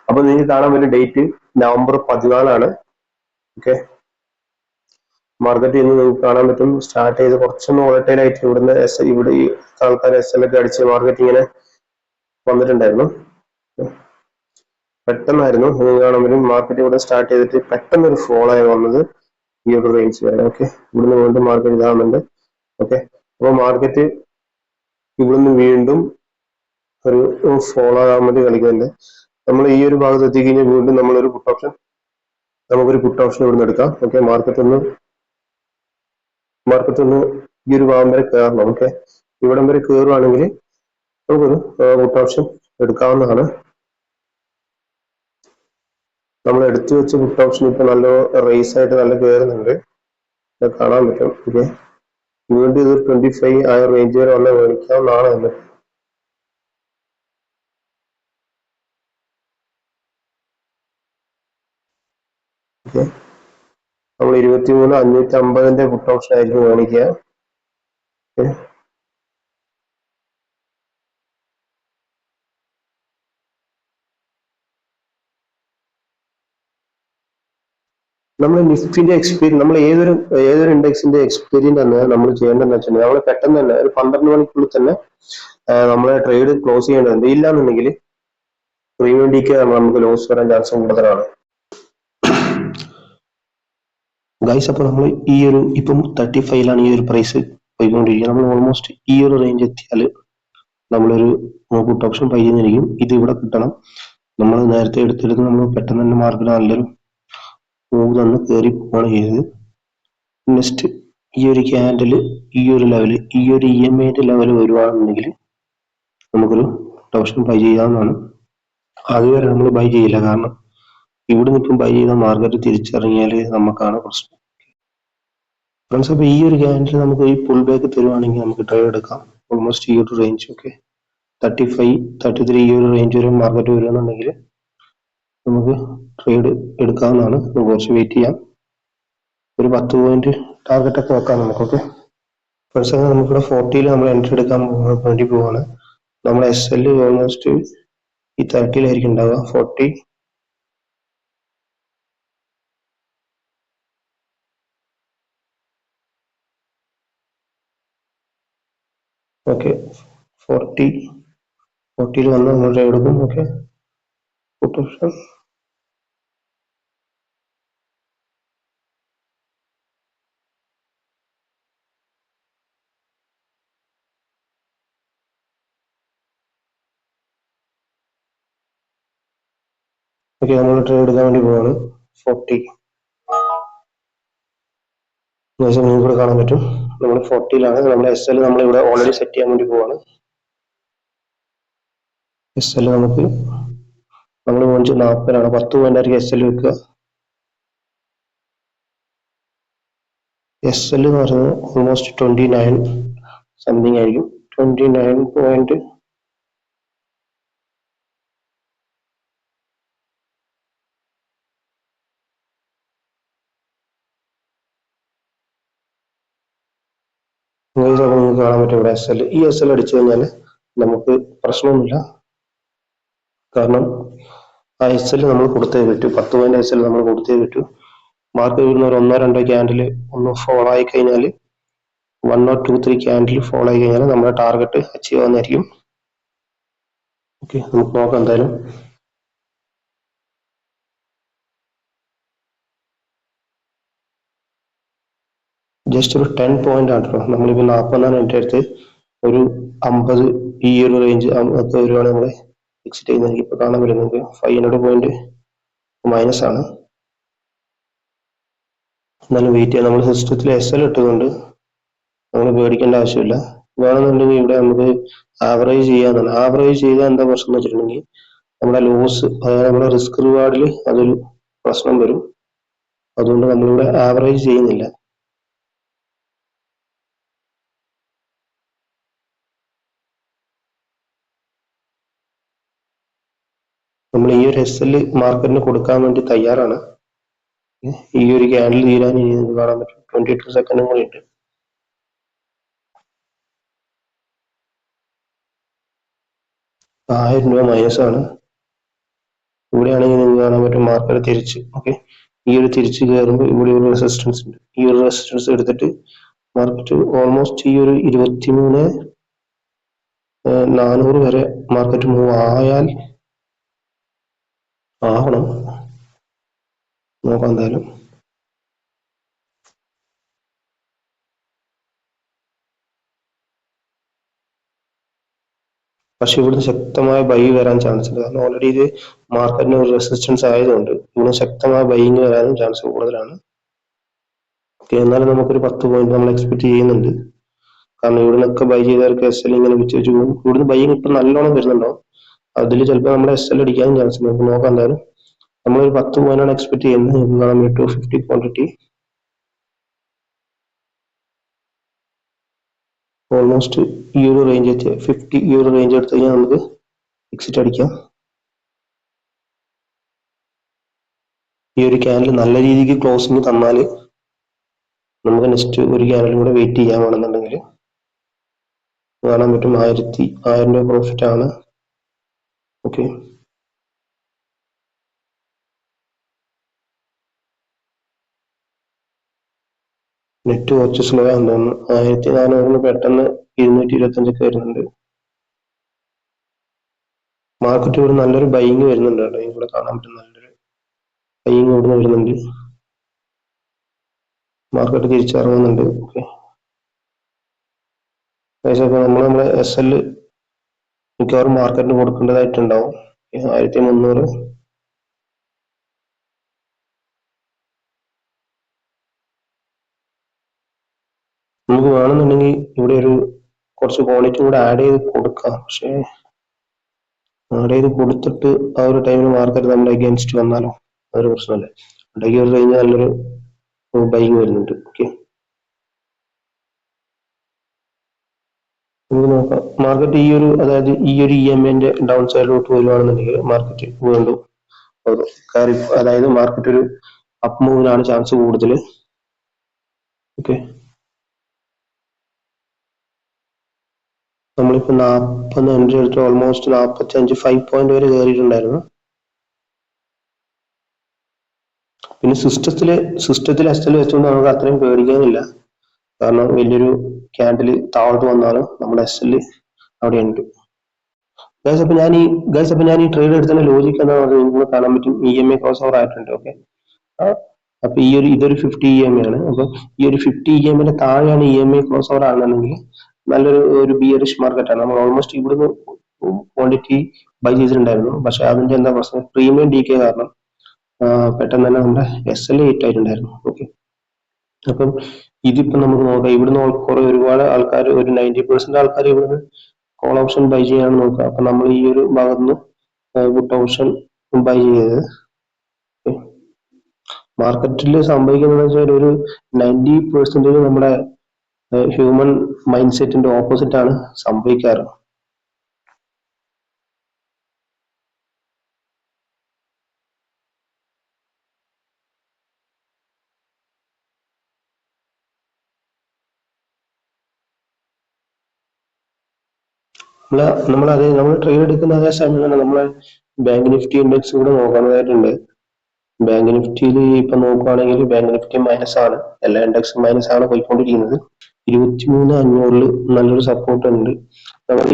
അപ്പൊ നിങ്ങൾക്ക് കാണാൻ പറ്റും ഡേറ്റ് November 14 ഓക്കെ. മാർക്കറ്റ് ഇന്ന് നിങ്ങൾക്ക് കാണാൻ പറ്റും സ്റ്റാർട്ട് ചെയ്ത് കുറച്ചൊന്ന് വോളറ്റൈൽ ആയിട്ട് ഇവിടുന്ന് ഇവിടെ ഈ ആൾക്കാർ SL ഒക്കെ അടിച്ച് മാർക്കറ്റ് ഇങ്ങനെ വന്നിട്ടുണ്ടായിരുന്നു. പെട്ടെന്നായിരുന്നു നിങ്ങൾക്ക് കാണാൻ പറ്റും മാർക്കറ്റ് ഇവിടെ സ്റ്റാർട്ട് ചെയ്തിട്ട് പെട്ടെന്ന് ഒരു ഫോൾ ആയി വന്നത് ഈ ഒരു റേഞ്ച് വരെ. ഓക്കെ, ഇവിടുന്ന് വീണ്ടും മാർക്കറ്റ് ഇതാകുന്നുണ്ട്. ഓക്കെ, അപ്പോൾ മാർക്കറ്റ് ഇവിടുന്ന് വീണ്ടും ഒരു ഫോൾ ആകാൻ വേണ്ടി കളിക്കുന്നുണ്ട്. നമ്മൾ ഈ ഒരു ഭാഗത്ത് എത്തിക്കഴിഞ്ഞാൽ വീണ്ടും നമുക്കൊരു പുട്ട് ഓപ്ഷൻ ഇവിടുന്ന് എടുക്കാം. ഓക്കെ, മാർക്കറ്റ് ഒന്ന് ഈ ഒരു ഭാഗം വരെ കയറണം. ഓക്കെ, ഇവിടം വരെ കയറുവാണെങ്കിൽ നമുക്കൊരു പുട്ട് ഓപ്ഷൻ എടുക്കാവുന്നതാണ്. നമ്മൾ എടുത്തു വെച്ച പുട്ട് ഓപ്ഷൻ ഇപ്പൊ നല്ല റേസ് ആയിട്ട് നല്ല കയറുന്നുണ്ട്, കാണാൻ പറ്റും. ഓക്കെ, വീണ്ടും ഇത് 25 ആ റേഞ്ച് വരെ വന്ന് മേടിക്കാവുന്നതാണ് എന്ന്. ഓക്കെ, നമ്മൾ 23,550 പുട്ട് ഓപ്ഷൻ ആയിരിക്കും മേടിക്കുക. നമ്മൾ നിഫ്റ്റിന്റെ എക്സ്പീരിയൻസ്, നമ്മൾ ഏതൊരു ഇൻഡെക്സിന്റെ എക്സ്പീരിയൻസ് തന്നെ നമ്മൾ ചെയ്യേണ്ടതെന്ന് വെച്ചിട്ടുണ്ടെങ്കിൽ നമ്മൾ പെട്ടെന്ന് തന്നെ ഒരു 12 മണിക്കുള്ളിൽ തന്നെ നമ്മളെ ട്രേഡ് ക്ലോസ് ചെയ്യേണ്ടതുണ്ട്. ഇല്ലാന്നുണ്ടെങ്കിൽ പ്രീമിയം ഡിക്ക് നമുക്ക് ലോസ് വരാൻ ചാൻസ് കൂടുതലാണ്. ഗൈസ്, അപ്പോൾ നമ്മൾ ഈ ഒരു ഇപ്പം 35 ഈ ഒരു പ്രൈസ് പോയിക്കൊണ്ടിരിക്കുക. നമ്മൾ ഓൾമോസ്റ്റ് ഈ ഒരു റേഞ്ച് എത്തിയാൽ നമ്മളൊരു പുട്ട് ഓപ്ഷൻ ബൈ ചെയ്യുന്നതായിരിക്കും. ഇത് ഇവിടെ കിട്ടണം. നമ്മൾ നേരത്തെ എടുത്തെടുത്ത് നമ്മൾ പെട്ടെന്ന് തന്നെ മാർക്കറ്റ് നല്ലൊരു മൂവ് തന്ന് കയറി പോവുകയാണ് ചെയ്തത്. നെക്സ്റ്റ് ഈ ഒരു ക്യാൻഡിൽ ഈ ഒരു ലെവൽ, ഈ ഒരു EMA ലെവൽ വരുവാണെന്നുണ്ടെങ്കിൽ നമുക്കൊരു ഓപ്ഷൻ ബൈ ചെയ്യാവുന്നതാണ്. അതുവരെ നമ്മൾ ബൈ ചെയ്യില്ല, കാരണം ഇവിടെ നിൽക്കും ബൈ ചെയ്ത മാർക്കറ്റ് തിരിച്ചറിഞ്ഞാൽ നമുക്കാണ് പ്രശ്നം. ഫ്രണ്ട്സ്, അപ്പോൾ ഈ ഒരു ക്യാൻഡിൽ നമുക്ക് ഈ പുൾ ബാക്ക് തരുവാണെങ്കിൽ നമുക്ക് ട്രേഡ് എടുക്കാം. ഓൾമോസ്റ്റ് ഈ ഒരു റേഞ്ച്, ഓക്കെ, 35, 33 ഈ ഒരു റേഞ്ച് വരെ മാർക്കറ്റ് വരികയാണെന്നുണ്ടെങ്കിൽ നമുക്ക് ട്രേഡ് എടുക്കാവുന്നതാണ്. കുറച്ച് വെയിറ്റ് ചെയ്യാം. ഒരു 10 പോയിന്റ് ടാർഗറ്റ് ഒക്കെ വെക്കാം നമുക്ക്. ഓക്കെ ഫ്രണ്ട്സ്, അങ്ങനെ നമുക്കിവിടെ 40 നമ്മൾ എൻട്രി എടുക്കാൻ വേണ്ടി പോവാണ്. നമ്മുടെ SL ഓൾമോസ്റ്റ് ഈ 30 ഉണ്ടാവുക. 40, ഓക്കെ, 40 വന്ന് നമ്മൾ ട്രേഡ് എടുക്കും. ഓക്കെ, പുട്ട് ഓപ്ഷൻ ഓക്കെ, നമ്മൾ ട്രേഡ് എടുക്കാൻ വേണ്ടി പോവാണ്. 40 നിങ്ങൾക്ക് ഇവിടെ കാണാൻ പറ്റും. നമ്മൾ 40 നമ്മുടെ SL നമ്മളിവിടെ ഓൾറെഡി സെറ്റ് ചെയ്യാൻ വേണ്ടി പോവാണ്. SL നമുക്ക് നമ്മൾ 40 10 പോയിന്റ് ആയിരിക്കും SL വെക്കുക. SL എന്ന് പറയുന്നത് ഓൾമോസ്റ്റ് 29 സംതിങ് ആയിരിക്കും. 29 പോയിന്റ് നിങ്ങൾക്ക് കാണാൻ പറ്റും ഇവിടെ SL. ഈ SL അടിച്ചു കഴിഞ്ഞാൽ നമുക്ക് പ്രശ്നമൊന്നുമില്ല, കാരണം ആ SL നമ്മൾ കൊടുത്തേ പറ്റൂ. 10 പോയിന്റ് SL നമ്മൾ കൊടുത്തേ പറ്റൂ. മാർക്കറ്റ് വരുന്ന ഒരു 1-2 ക്യാൻഡിൽ ഒന്ന് ഫോൾ ആയി കഴിഞ്ഞാൽ 1 or 2, 3 ക്യാൻഡിൽ ഫോൾ ആയി കഴിഞ്ഞാൽ നമ്മുടെ ടാർഗറ്റ് അച്ചീവ് ആവുന്നതായിരിക്കും. ഓക്കെ, നമുക്ക് നോക്കാം. എന്തായാലും ജസ്റ്റ് ഒരു 10 പോയിന്റ് ആണ് കേട്ടോ. നമ്മളിപ്പോൾ 40 എൻ്റെ അടുത്ത് ഒരു 50 ഈ ഒരു റേഞ്ച് ഒക്കെ വരുവാണെങ്കിൽ നമ്മൾ എക്സിറ്റ് ചെയ്യുന്നതായിരിക്കും. ഇപ്പോൾ കാണാൻ പറ്റുന്നത് 500 പോയിന്റ് മൈനസ് ആണ്. എന്നാലും വെയിറ്റ് ചെയ്യാം. നമ്മൾ സിസ്റ്റത്തിൽ SL ഇട്ടതുകൊണ്ട് നമ്മൾ പേടിക്കേണ്ട ആവശ്യമില്ല. വേണമെന്നുണ്ടെങ്കിൽ ഇവിടെ നമുക്ക് ആവറേജ് ചെയ്യാന്നാണ്. ആവറേജ് ചെയ്താൽ എന്താ പ്രശ്നം എന്ന് വെച്ചിട്ടുണ്ടെങ്കിൽ നമ്മുടെ ലോസ്, അതായത് നമ്മുടെ റിസ്ക് റിവാർഡിൽ അതൊരു പ്രശ്നം വരും. അതുകൊണ്ട് നമ്മളിവിടെ ആവറേജ് ചെയ്യുന്നില്ല. നമ്മൾ ഈ ഒരു SL മാർക്കറ്റിന് കൊടുക്കാൻ വേണ്ടി തയ്യാറാണ്. ഈ ഒരു ക്യാൻഡിൽ തീരാൻ ഇനി കാണാൻ പറ്റും 22 സെക്കൻഡും കൂടി ഉണ്ട്. $1000 മൈനസ് ആണ്. ഇവിടെയാണെങ്കിൽ നിങ്ങൾക്ക് കാണാൻ പറ്റും മാർക്കറ്റ് തിരിച്ച്. ഓക്കെ, ഈ ഒരു തിരിച്ച് കയറുമ്പോൾ ഇവിടെ ഒരു റെസിസ്റ്റൻസ് ഉണ്ട്. ഈ ഒരു റെസിസ്റ്റൻസ് എടുത്തിട്ട് മാർക്കറ്റ് ഓൾമോസ്റ്റ് ഈ ഒരു 23,400 വരെ മാർക്കറ്റ് മൂവ് ആവണം. നോക്കാം എന്തായാലും. പക്ഷെ ഇവിടുന്ന് ശക്തമായ ബൈ വരാൻ ചാൻസ് ഉണ്ട്. കാരണം ഓൾറെഡി ഇത് മാർക്കറ്റിന് ഒരു റെസിസ്റ്റൻസ് ആയതുകൊണ്ട് ഇവിടെ ശക്തമായ ബൈയിങ് വരാനും ചാൻസ് കൂടുതലാണ്. ഓക്കെ, എന്നാലും നമുക്കൊരു 10 പോയിന്റ് നമ്മൾ എക്സ്പെക്ട് ചെയ്യുന്നുണ്ട്. കാരണം ഇവിടെ നിന്നൊക്കെ ബൈ ചെയ്തവർക്ക് എസ് എൽ ഇങ്ങനെ വെച്ച് വെച്ച് പോകും. ഇവിടുന്ന് ബൈയിങ് ഇപ്പം നല്ലോണം വരുന്നുണ്ടോ, അതിൽ ചിലപ്പോൾ നമ്മൾ എസ് എൽ അടിക്കാനും ചാൻസ് ഉണ്ട്. നമുക്ക് നോക്കാം എന്തായാലും. നമ്മളൊരു 10 പോയിന്റാണ് എക്സ്പെക്ട് ചെയ്യുന്നത്. നമുക്ക് കാണാൻ 250 ക്വാണ്ടിറ്റി ഓൾമോസ്റ്റ് ഈ ഒരു റേഞ്ച് 50 ഈ ഒരു റേഞ്ച് എടുത്തു കഴിഞ്ഞാൽ നമുക്ക് എക്സിറ്റ് അടിക്കാം. ഈ ഒരു ക്യാൻഡിൽ നല്ല രീതിക്ക് ക്ലോസിങ് തന്നാൽ നമുക്ക് നെക്സ്റ്റ് ഒരു ക്യാൻഡിലും കൂടെ വെയിറ്റ് ചെയ്യാമെന്നുണ്ടെങ്കിൽ കാണാൻ പറ്റും 1000 രൂപ പ്രോഫിറ്റ് ആണ്. ഓക്കെ, നെറ്റ് കുറച്ച് സ്ലോ ആണെന്ന് തോന്നുന്നു. 1400 പെട്ടെന്ന് 225 വരുന്നുണ്ട്. മാർക്കറ്റ് ഇവിടെ നല്ലൊരു ബൈയിങ് വരുന്നുണ്ട് കേട്ടോ. ഇവിടെ കാണാൻ പറ്റും നല്ലൊരു ബൈയിങ് ഇവിടെ വരുന്നുണ്ട്. മാർക്കറ്റ് തിരിച്ചിറങ്ങുന്നുണ്ട്. ഓക്കെ, നമ്മളെ എസ് എൽ മിക്കവാറും മാർക്കറ്റിന് കൊടുക്കേണ്ടതായിട്ടുണ്ടാവും. 1300 നമുക്ക് വേണമെന്നുണ്ടെങ്കിൽ ഇവിടെ ഒരു കുറച്ച് ക്വാളിറ്റി കൂടെ ആഡ് ചെയ്ത് കൊടുക്കാം. പക്ഷേ ആഡ് ചെയ്ത് കൊടുത്തിട്ട് ആ ഒരു ടൈമിൽ മാർക്കറ്റ് നമ്മുടെ അഗേൻസ്റ്റ് വന്നാലോ, അതൊരു പ്രശ്നമല്ലേ. ഉണ്ടെങ്കിൽ ഒരു കഴിഞ്ഞാൽ നല്ലൊരു ബൈങ് വരുന്നുണ്ട്. ഓക്കെ, നമുക്ക് നോക്കാം. മാർക്കറ്റ് ഈ ഒരു അതായത് ഈ ഒരു EMA ഡൗൺ സൈഡിലോട്ട് വരുവാണെന്നുണ്ടെങ്കിൽ മാർക്കറ്റ് വീണ്ടും അതായത് മാർക്കറ്റ് ഒരു അപ്പ് മൂവിനാണ് ചാൻസ് കൂടുതൽ. ഓക്കെ, നമ്മളിപ്പോ 45 എടുത്ത് ഓൾമോസ്റ്റ് 45 5 പോയിന്റ് വരെ കയറിയിട്ടുണ്ടായിരുന്നു. പിന്നെ സിസ്റ്റത്തിൽ എസ് വെച്ചുകൊണ്ട് നമുക്ക് അത്രയും പേടിക്കാനില്ല. കാരണം വലിയൊരു ക്യാൻഡിൽ താഴോട്ട് വന്നാലും നമ്മുടെ എസ് അവിടെ ഉണ്ട്. ഗൈസ് അപ്പൊ ഞാൻ ഈ ട്രേഡ് എടുത്തതിന്റെ ലോജിക്ക് എന്താണെന്ന് പറഞ്ഞാൽ നിങ്ങൾക്ക് കാണാൻ പറ്റും EMA ക്രോസ് ഓവർ ആയിട്ടുണ്ട്. ഓക്കെ, അപ്പൊ ഇതൊരു 50 EMA ആണ്. അപ്പൊ ഈ ഒരു 50 EMA താഴെയാണ് EMA ക്രോസ് ഓവർ ആണെന്നുണ്ടെങ്കിൽ നല്ലൊരു ബിയറിഷ് മാർക്കറ്റ് ആണ്. നമ്മൾ ഓൾമോസ്റ്റ് ഇവിടുന്ന് ക്വാണ്ടിറ്റി ബൈ ചെയ്തിട്ടുണ്ടായിരുന്നു. പക്ഷെ അതിന്റെ എന്താ പ്രശ്നം, പ്രീമിയം DK കാരണം പെട്ടെന്ന് തന്നെ നമ്മുടെ SL ഹിറ്റ് ആയിട്ടുണ്ടായിരുന്നു. ഓക്കെ, അപ്പം ഇതിപ്പോ നമുക്ക് നോക്കാം. ഇവിടുന്ന് ഒരുപാട് ആൾക്കാർ, ഒരു 90% ആൾക്കാർ ഇവിടുന്ന് കോൾ ഓപ്ഷൻ ബൈ ചെയ്യാൻ നോക്കുക. അപ്പൊ നമ്മൾ ഈ ഒരു ഭാഗത്തുനിന്ന് പുട്ട് ഓപ്ഷൻ ബൈ ചെയ്തത്. മാർക്കറ്റിൽ സംഭവിക്കുന്നത് വെച്ചാൽ ഒരു 90% നമ്മുടെ ഹ്യൂമൻ മൈൻഡ് സെറ്റിന്റെ ഓപ്പോസിറ്റ് ആണ് സംഭവിക്കാറ്. നമ്മൾ ട്രേഡ് എടുക്കുന്ന അതേ സമയം തന്നെ നമ്മളെ ബാങ്ക് നിഫ്റ്റി ഇൻഡെക്സ് കൂടെ നോക്കാനായിട്ടുണ്ട്. ബാങ്ക് നിഫ്റ്റിയിൽ ഇപ്പൊ നോക്കുകയാണെങ്കിൽ ബാങ്ക് നിഫ്റ്റി മൈനസ് ആണ്, എല്ലാ ഇൻഡെക്സും മൈനസ് ആണ് പോയിക്കൊണ്ടിരിക്കുന്നത്. 23,500 നല്ലൊരു സപ്പോർട്ട് ഉണ്ട്. നമ്മൾ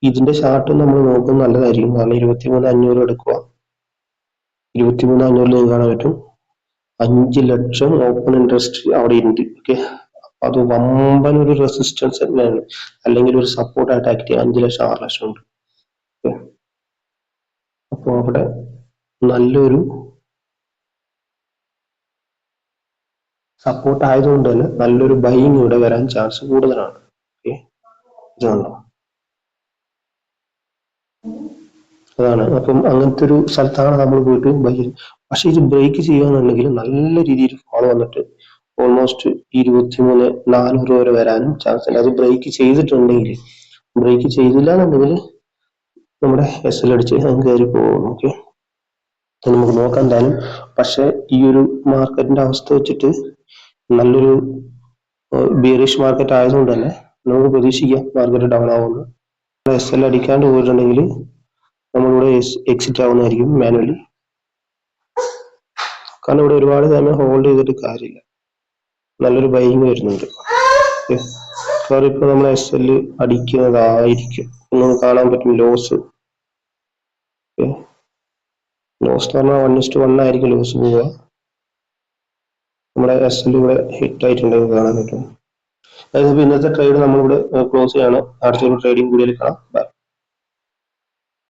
ഇതിന്റെ ചാർട്ട് നമ്മൾ നോക്കുന്നത് നല്ലതായിരിക്കും. കാരണം 23,500 എടുക്കുക. 23,500 നിങ്ങൾക്ക് കാണാൻ പറ്റും 5 ലക്ഷം ഓപ്പൺ ഇൻട്രസ്റ്റ് അവിടെ ഉണ്ട്. ഓക്കെ, അത് വമ്പൻ ഒരു റെസിസ്റ്റൻസ് തന്നെയാണ്, അല്ലെങ്കിൽ ഒരു സപ്പോർട്ട് ആയിട്ട് ആക്ട് ചെയ്യാൻ 5 ലക്ഷം 6 ലക്ഷം ഉണ്ട്. അപ്പോൾ അവിടെ നല്ലൊരു സപ്പോർട്ട് ആയതുകൊണ്ട് തന്നെ നല്ലൊരു ബൈയിങ് ഇവിടെ വരാൻ ചാൻസ് കൂടുതലാണ്. ഓക്കെ, ഇതുണ്ടോ, അതാണ്. അപ്പം അങ്ങനത്തെ ഒരു സ്ഥലത്താണ് നമ്മൾ പോയിട്ട് ബൈ ചെയ്യുന്നത്. പക്ഷെ ഇത് ബ്രേക്ക് ചെയ്യുകയാണെന്നുണ്ടെങ്കിൽ നല്ല രീതിയിൽ ഫോളോ വന്നിട്ട് ഓൾമോസ്റ്റ് 23,400 വരെ വരാനും ചാൻസ് ഉണ്ട്. അത് ബ്രേക്ക് ചെയ്തിട്ടുണ്ടെങ്കിൽ, ബ്രേക്ക് ചെയ്തില്ല എന്നുണ്ടെങ്കിൽ നമ്മുടെ SL അടിച്ച് കയറി പോകും. ഓക്കെ, നമുക്ക് നോക്കാം എന്തായാലും. പക്ഷെ ഈ ഒരു മാർക്കറ്റിന്റെ അവസ്ഥ വെച്ചിട്ട് നല്ലൊരു ബിയറിഷ് മാർക്കറ്റ് ആയതുകൊണ്ട് തന്നെ നമുക്ക് പ്രതീക്ഷിക്കാം മാർക്കറ്റ് ഡൗൺ ആവുമെന്ന്. SL അടിക്കാണ്ട് പോയിട്ടുണ്ടെങ്കിൽ നമ്മളിവിടെ എക്സിറ്റ് ആവുന്നതായിരിക്കും മാനുവലി. കാരണം ഇവിടെ ഒരുപാട് സമയം ഹോൾഡ് ചെയ്തിട്ട് കാര്യമില്ല, നല്ലൊരു ബൈങ് വരുന്നുണ്ട്. കാരണം ഇപ്പൊ നമ്മൾ SL അടിക്കുന്നതായിരിക്കും, ഒന്നും കാണാൻ പറ്റും ലോസ്. ലോസ് എന്ന് പറഞ്ഞാൽ 1:1 ആയിരിക്കും ലോസ് പോവുക. നമ്മുടെ SL ഇവിടെ ഹിറ്റ് ആയിട്ടുണ്ടെങ്കിൽ കാണാൻ പറ്റും. അതായത് ഇന്നത്തെ ട്രേഡ് നമ്മളിവിടെ ക്ലോസ് ചെയ്യാണ്. അടുത്തൊരു ട്രേഡിംഗ് വീഡിയോയിൽ കാണാം. ബൈ.